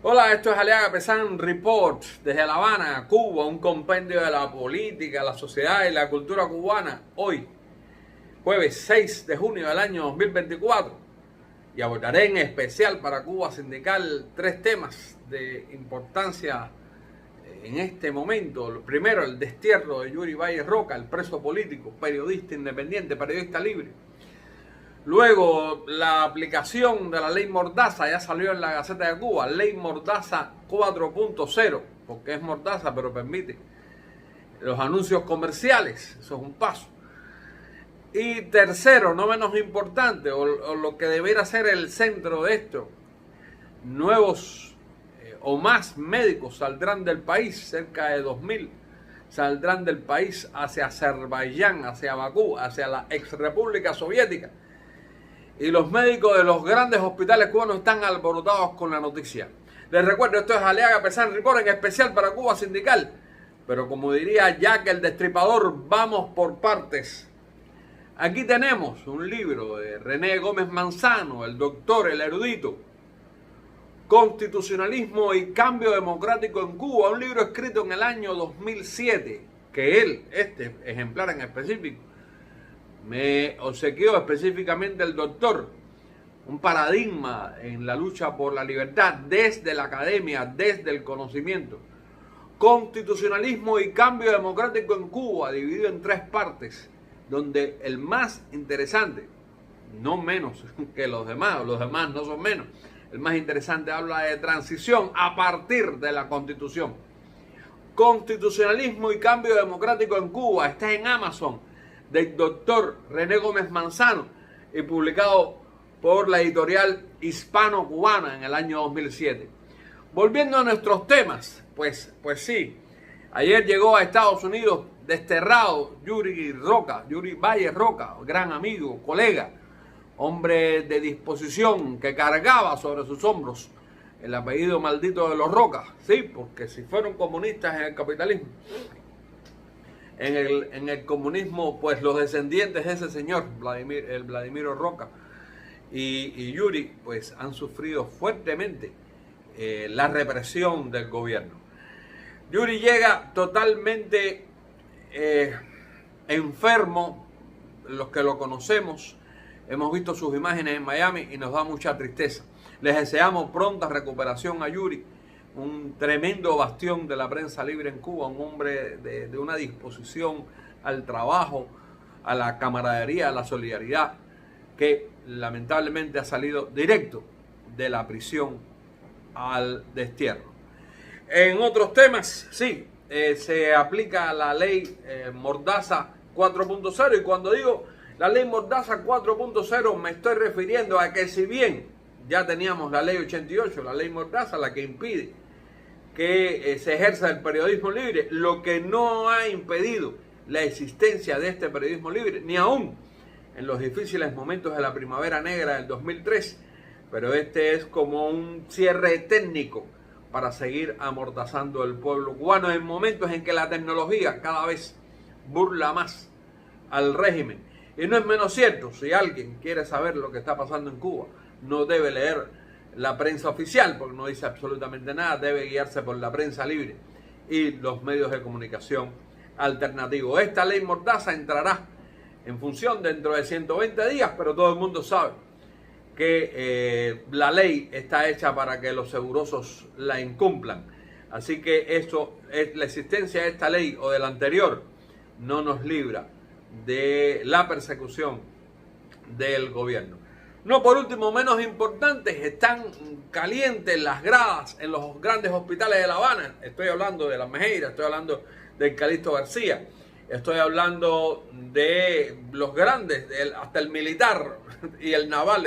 Hola, esto es Aliaga Pesan Report desde La Habana, Cuba, un compendio de la política, la sociedad y la cultura cubana. Hoy, jueves 6 de junio del año 2024, y abordaré en especial para Cuba Sindical tres temas de importancia en este momento. Primero, el destierro de Yuri Valle Roca, el preso político, periodista independiente, periodista libre. Luego, la aplicación de la ley Mordaza ya salió en la Gaceta de Cuba, ley Mordaza 4.0, porque es Mordaza, pero permite los anuncios comerciales, eso es un paso. Y tercero, no menos importante, o lo que debería ser el centro de esto, nuevos o más médicos saldrán del país, cerca de 2000 saldrán del país hacia Azerbaiyán, hacia Bakú, hacia la ex República Soviética. Y los médicos de los grandes hospitales cubanos están alborotados con la noticia. Les recuerdo, esto es Aliaga Pesan Report, en especial para Cuba Sindical. Pero como diría Jack el Destripador, vamos por partes. Aquí tenemos un libro de René Gómez Manzano, el doctor, el erudito. Constitucionalismo y cambio democrático en Cuba, un libro escrito en el año 2007, que él, este ejemplar en específico, me obsequió específicamente el doctor, un paradigma en la lucha por la libertad desde la academia, desde el conocimiento. Constitucionalismo y cambio democrático en Cuba, dividido en tres partes, donde el más interesante, no menos que los demás no son menos, el más interesante habla de transición a partir de la Constitución. Constitucionalismo y cambio democrático en Cuba, está en Amazon, del doctor René Gómez Manzano y publicado por la editorial hispano-cubana en el año 2007. Volviendo a nuestros temas, pues sí, ayer llegó a Estados Unidos desterrado Yuri Valle Roca, gran amigo, colega, hombre de disposición que cargaba sobre sus hombros el apellido maldito de los Roca, sí, porque si fueron comunistas en el capitalismo, en el comunismo, pues los descendientes de ese señor, Vladimiro Roca y Yuri, pues han sufrido fuertemente la represión del gobierno. Yuri llega totalmente enfermo, los que lo conocemos, hemos visto sus imágenes en Miami y nos da mucha tristeza. Les deseamos pronta recuperación a Yuri, un tremendo bastión de la prensa libre en Cuba, un hombre de una disposición al trabajo, a la camaradería, a la solidaridad, que lamentablemente ha salido directo de la prisión al destierro. En otros temas, sí, se aplica la ley Mordaza 4.0, y cuando digo la ley Mordaza 4.0 me estoy refiriendo a que si bien ya teníamos la ley 88, la ley Mordaza, la que impide que se ejerza el periodismo libre, lo que no ha impedido la existencia de este periodismo libre, ni aún en los difíciles momentos de la primavera negra del 2003, pero este es como un cierre técnico para seguir amordazando al pueblo cubano en momentos en que la tecnología cada vez burla más al régimen. Y no es menos cierto, si alguien quiere saber lo que está pasando en Cuba, no debe leer la prensa oficial, porque no dice absolutamente nada, debe guiarse por la prensa libre y los medios de comunicación alternativos. Esta ley Mordaza entrará en función dentro de 120 días, pero todo el mundo sabe que la ley está hecha para que los segurosos la incumplan. Así que la existencia de esta ley o de la anterior no nos libra de la persecución del gobierno. No por último, menos importantes, están calientes las gradas en los grandes hospitales de La Habana. Estoy hablando de La Mejeira, estoy hablando del Calixto García, estoy hablando de los grandes, hasta el militar y el naval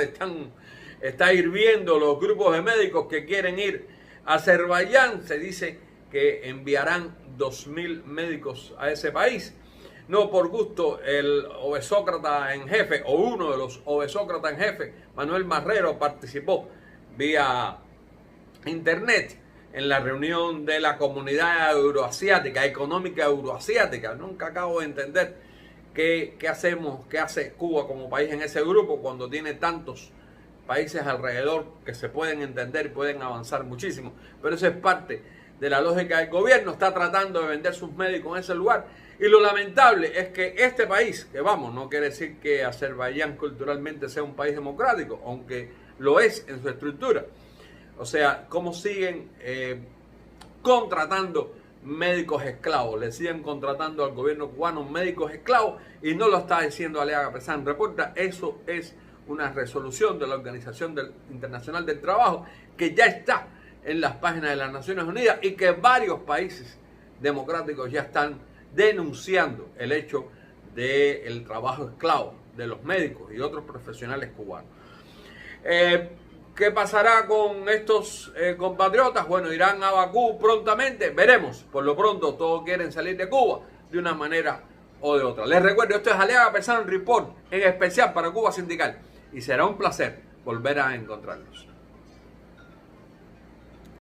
está hirviendo los grupos de médicos que quieren ir a Azerbaiyán. Se dice que enviarán 2000 médicos a ese país. No por gusto, el obesócrata en jefe, o uno de los obesócratas en jefe, Manuel Marrero, participó vía internet en la reunión de la Comunidad Euroasiática, Económica Euroasiática. Nunca acabo de entender qué hacemos, qué hace Cuba como país en ese grupo cuando tiene tantos países alrededor que se pueden entender y pueden avanzar muchísimo. Pero eso es parte de la lógica del gobierno. Está tratando de vender sus médicos en ese lugar. Y lo lamentable es que este país, que vamos, no quiere decir que Azerbaiyán culturalmente sea un país democrático, aunque lo es en su estructura. O sea, cómo siguen contratando médicos esclavos, le siguen contratando al gobierno cubano médicos esclavos, y no lo está diciendo Aliaga Pesan Reporta. Eso es una resolución de la Organización Internacional del Trabajo que ya está en las páginas de las Naciones Unidas y que varios países democráticos ya están denunciando el hecho del trabajo esclavo de los médicos y otros profesionales cubanos. ¿Qué pasará con estos compatriotas? Bueno, irán a Bakú prontamente, veremos. Por lo pronto todos quieren salir de Cuba de una manera o de otra. Les recuerdo, esto es Aliaga Pesan Report, en especial para Cuba Sindical, y será un placer volver a encontrarlos.